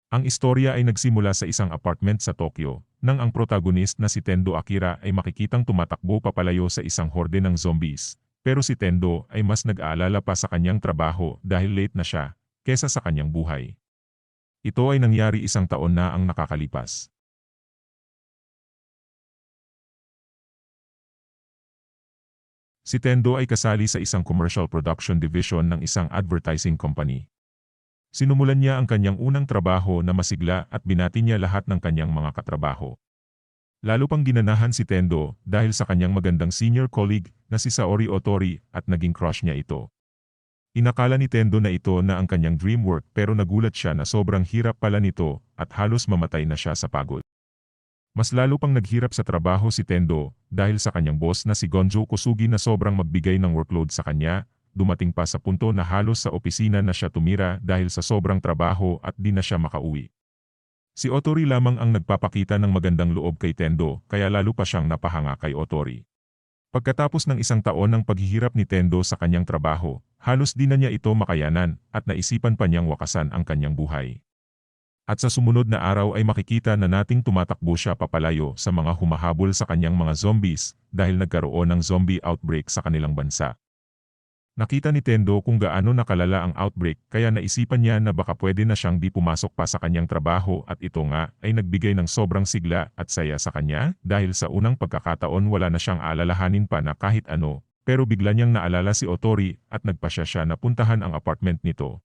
Ang istorya ay nagsimula sa isang apartment sa Tokyo, nang ang protagonist na si Tendo Akira ay makikitang tumatakbo papalayo sa isang horde ng zombies. Pero si Tendo ay mas nag-aalala pa sa kanyang trabaho dahil late na siya, kesa sa kanyang buhay. Ito ay nangyari 1 taon na ang nakakalipas. Si Tendo ay kasali sa isang commercial production division ng isang advertising company. Sinumulan niya ang kanyang unang trabaho na masigla at binati niya lahat ng kanyang mga katrabaho. Lalo pang ginanahan si Tendo dahil sa kanyang magandang senior colleague na si Saori Otori at naging crush niya ito. Inakala ni Tendo na ito na ang kanyang dream work pero nagulat siya na sobrang hirap pala nito at halos mamatay na siya sa pagod. Mas lalo pang naghirap sa trabaho si Tendo dahil sa kanyang boss na si Gonjo Kosugi na sobrang magbigay ng workload sa kanya, dumating pa sa punto na halos sa opisina na siya tumira dahil sa sobrang trabaho at di na siya makauwi. Si Otori lamang ang nagpapakita ng magandang loob kay Tendo kaya lalo pa siyang napahanga kay Otori. Pagkatapos ng 1 taon ng paghihirap ni Tendo sa kanyang trabaho, halos di na niya ito makayanan at naisipan pa niyang wakasan ang kanyang buhay. At sa sumunod na araw ay makikita na nating tumatakbo siya papalayo sa mga humahabol sa kanyang mga zombies dahil nagkaroon ng zombie outbreak sa kanilang bansa. Nakita ni Tendo kung gaano nakalala ang outbreak kaya naisipan niya na baka pwede na siyang di pumasok pa sa kanyang trabaho at ito nga ay nagbigay ng sobrang sigla at saya sa kanya dahil sa unang pagkakataon wala na siyang alalahanin pa na kahit ano, pero bigla niyang naalala si Otori at nagpasya siya na puntahan ang apartment nito.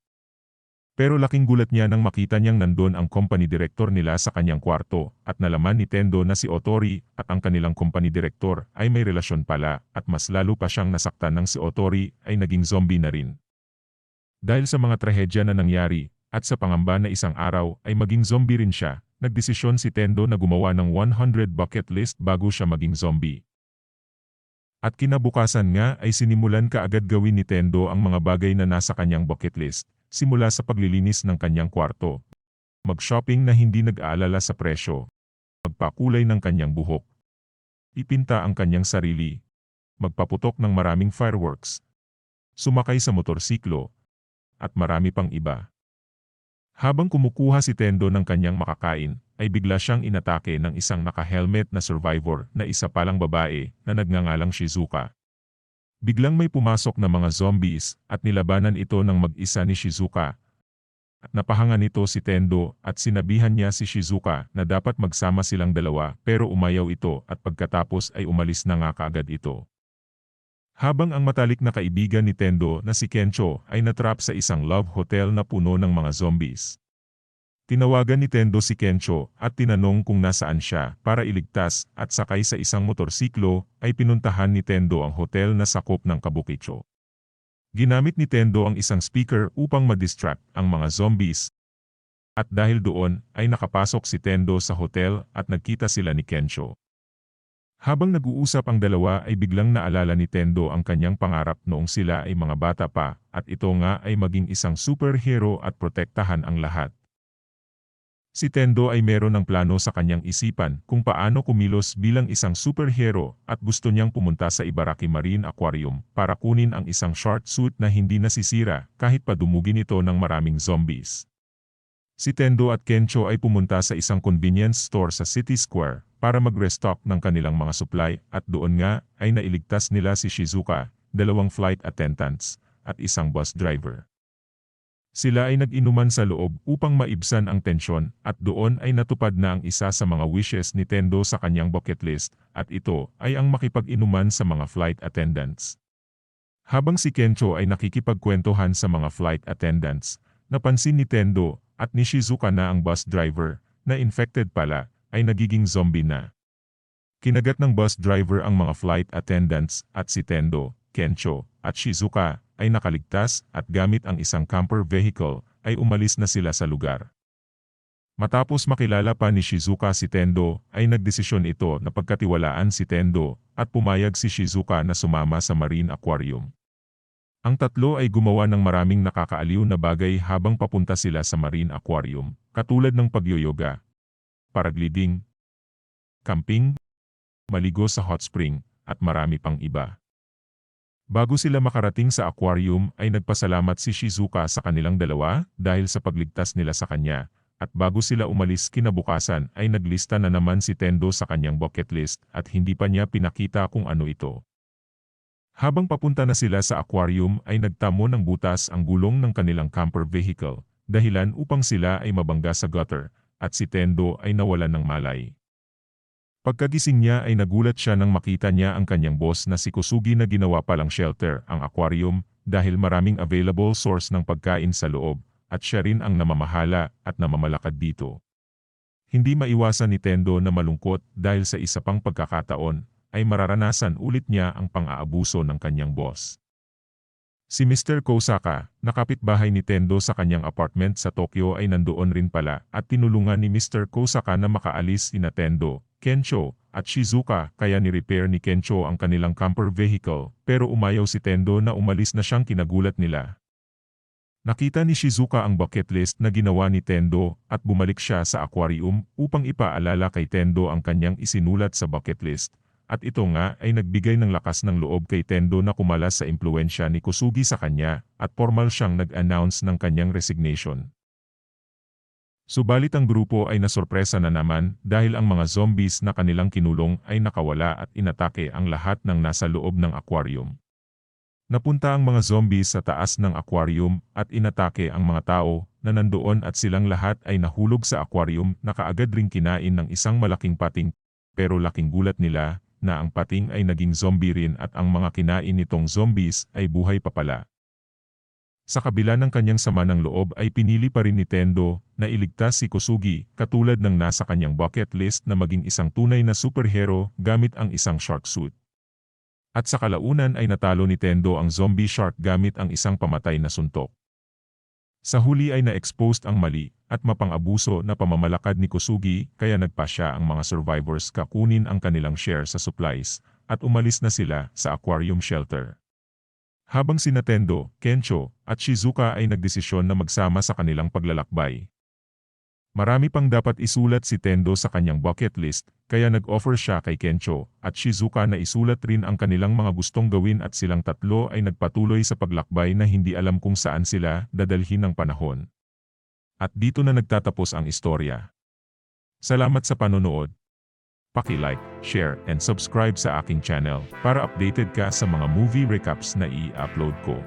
Pero laking gulat niya nang makita niyang nandun ang company director nila sa kanyang kwarto at nalaman ni Tendo na si Otori at ang kanilang company director ay may relasyon pala at mas lalo pa siyang nasaktan nang si Otori ay naging zombie na rin. Dahil sa mga trahedya na nangyari at sa pangamba na isang araw ay maging zombie rin siya, nagdesisyon si Tendo na gumawa ng 100 bucket list bago siya maging zombie. At kinabukasan nga ay sinimulan kaagad gawin ni Tendo ang mga bagay na nasa kanyang bucket list. Simula sa paglilinis ng kanyang kwarto, mag-shopping na hindi nag-aalala sa presyo, magpakulay ng kanyang buhok, ipinta ang kanyang sarili, magpaputok ng maraming fireworks, sumakay sa motorsiklo, at marami pang iba. Habang kumukuha si Tendo ng kanyang makakain, ay bigla siyang inatake ng isang naka-helmet na survivor na isa palang babae na nagngangalang Shizuka. Biglang may pumasok na mga zombies at nilabanan ito ng mag-isa ni Shizuka. At napahanga nito si Tendo at sinabihan niya si Shizuka na dapat magsama silang dalawa pero umayaw ito at pagkatapos ay umalis na nga kaagad ito. Habang ang matalik na kaibigan ni Tendo na si Kencho ay natrap sa isang love hotel na puno ng mga zombies. Tinawagan ni Tendo si Kencho at tinanong kung nasaan siya para iligtas at sakay sa isang motorsiklo ay pinuntahan ni Tendo ang hotel na sakop ng Kabukicho. Ginamit ni Tendo ang isang speaker upang ma-distract ang mga zombies. At dahil doon ay nakapasok si Tendo sa hotel at nagkita sila ni Kencho. Habang nag-uusap ang dalawa ay biglang naalala ni Tendo ang kanyang pangarap noong sila ay mga bata pa at ito nga ay maging isang superhero at protektahan ang lahat. Si Tendo ay meron ng plano sa kanyang isipan kung paano kumilos bilang isang superhero at gusto niyang pumunta sa Ibaraki Marine Aquarium para kunin ang isang short suit na hindi nasisira kahit pa dumugin ito ng maraming zombies. Si Tendo at Kencho ay pumunta sa isang convenience store sa City Square para mag-restock ng kanilang mga supply at doon nga ay nailigtas nila si Shizuka, 2 flight attendants, at isang bus driver. Sila ay nag-inuman sa loob upang maibsan ang tensyon at doon ay natupad na ang isa sa mga wishes ni Tendo sa kanyang bucket list at ito ay ang makipag-inuman sa mga flight attendants. Habang si Kencho ay nakikipagkwentuhan sa mga flight attendants, napansin ni Tendo at ni Shizuka na ang bus driver na infected pala ay nagiging zombie na. Kinagat ng bus driver ang mga flight attendants at si Tendo, Kencho, at Shizuka ay nakaligtas at gamit ang isang camper vehicle ay umalis na sila sa lugar. Matapos makilala pa ni Shizuka si Tendo ay nagdesisyon ito na pagkatiwalaan si Tendo at pumayag si Shizuka na sumama sa Marine Aquarium. Ang tatlo ay gumawa ng maraming nakakaaliw na bagay habang papunta sila sa Marine Aquarium, katulad ng pagyoyoga, paragliding, camping, maligo sa hot spring, at marami pang iba. Bago sila makarating sa aquarium ay nagpasalamat si Shizuka sa kanilang dalawa dahil sa pagligtas nila sa kanya, At bago sila umalis kinabukasan ay naglista na naman si Tendo sa kanyang bucket list at hindi pa niya pinakita kung ano ito. Habang papunta na sila sa aquarium ay nagtamo ng butas ang gulong ng kanilang camper vehicle, dahilan upang sila ay mabangga sa gutter, at si Tendo ay nawalan ng malay. Pagkagising niya ay nagulat siya nang makita niya ang kanyang boss na si Kusugi na ginawa palang shelter ang aquarium dahil maraming available source ng pagkain sa loob, at siya rin ang namamahala at namamalakad dito. Hindi maiwasan ni Tendo na malungkot dahil sa isa pang pagkakataon ay mararanasan ulit niya ang pang-aabuso ng kanyang boss. Si Mr. Kosaka, na kapitbahay ni Tendo sa kanyang apartment sa Tokyo ay nandoon rin pala at tinulungan ni Mr. Kosaka na makaalis sina Tendo, Kencho, at Shizuka kaya ni-repair ni Kencho ang kanilang camper vehicle pero umayaw si Tendo na umalis na siyang kinagulat nila. Nakita ni Shizuka ang bucket list na ginawa ni Tendo at bumalik siya sa aquarium upang ipaalala kay Tendo ang kanyang isinulat sa bucket list. At ito nga ay nagbigay ng lakas ng loob kay Tendo na kumalas sa impluwensya ni Kusugi sa kanya at formal siyang nag-announce ng kanyang resignation. Subalit ang grupo ay nasorpresa na naman dahil ang mga zombies na kanilang kinulong ay nakawala at inatake ang lahat ng nasa loob ng aquarium. Napunta ang mga zombies sa taas ng aquarium at inatake ang mga tao na nandoon at silang lahat ay nahulog sa aquarium na kaagad ring kinain ng isang malaking pating pero laking gulat nila na ang pating ay naging zombie rin at ang mga kinain nitong zombies ay buhay pa pala. Sa kabila ng kanyang sama ng loob ay pinili pa rin ni Tendo na iligtas si Kusugi katulad ng nasa kanyang bucket list na maging isang tunay na superhero gamit ang isang shark suit. At sa kalaunan ay natalo ni Tendo ang zombie shark gamit ang isang pamatay na suntok. Sa huli ay na-exposed ang mali at mapang-abuso na pamamalakad ni Kusugi kaya nagpasya ang mga survivors kakunin ang kanilang share sa supplies at umalis na sila sa aquarium shelter. Habang sina Tendo, Kencho, at Shizuka ay nagdesisyon na magsama sa kanilang paglalakbay. Marami pang dapat isulat si Tendo sa kanyang bucket list, kaya nag-offer siya kay Kencho at Shizuka na isulat rin ang kanilang mga gustong gawin at silang tatlo ay nagpatuloy sa paglakbay na hindi alam kung saan sila dadalhin ng panahon. At dito na nagtatapos ang istorya. Salamat sa panonood. Paki-like, share, and subscribe sa aking channel para updated ka sa mga movie recaps na i-upload ko.